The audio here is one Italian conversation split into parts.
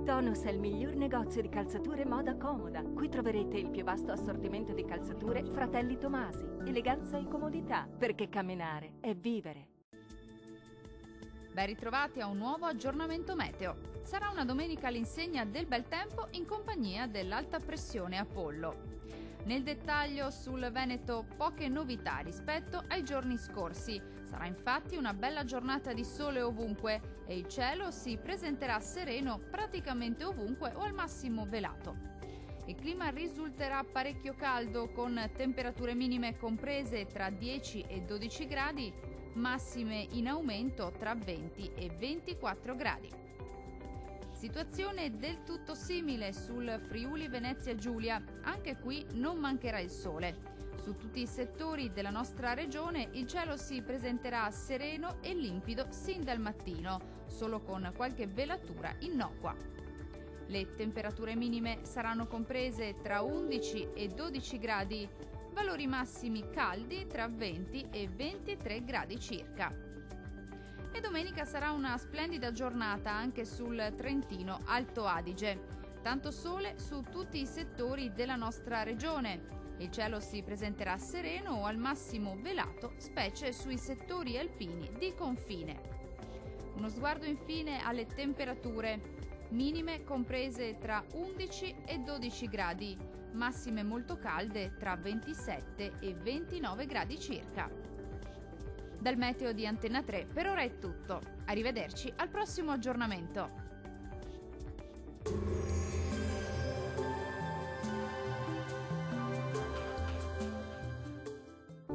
Tonus è il miglior negozio di calzature moda comoda. Qui troverete il più vasto assortimento di calzature Fratelli Tomasi. Eleganza e comodità, perché camminare è vivere. Ben ritrovati a un nuovo aggiornamento meteo. Sarà una domenica all'insegna del bel tempo in compagnia dell'alta pressione Apollo. Nel dettaglio sul Veneto poche novità rispetto ai giorni scorsi. Sarà infatti una bella giornata di sole ovunque e il cielo si presenterà sereno praticamente ovunque o al massimo velato. Il clima risulterà parecchio caldo con temperature minime comprese tra 10 e 12 gradi, massime in aumento tra 20 e 24 gradi. Situazione del tutto simile sul Friuli Venezia Giulia, anche qui non mancherà il sole. Su tutti i settori della nostra regione il cielo si presenterà sereno e limpido sin dal mattino, solo con qualche velatura innocua. Le temperature minime saranno comprese tra 11 e 12 gradi, valori massimi caldi tra 20 e 23 gradi circa. E domenica sarà una splendida giornata anche sul Trentino Alto Adige. Tanto sole su tutti i settori della nostra regione. Il cielo si presenterà sereno o al massimo velato, specie sui settori alpini di confine. Uno sguardo infine alle temperature. Minime comprese tra 11 e 12 gradi, massime molto calde tra 27 e 29 gradi circa. Dal meteo di Antenna 3 per ora è tutto. Arrivederci al prossimo aggiornamento.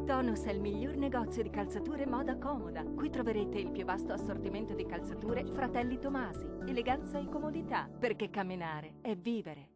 Tonus è il miglior negozio di calzature moda comoda. Qui troverete il più vasto assortimento di calzature Fratelli Tomasi. Eleganza e comodità, perché camminare è vivere.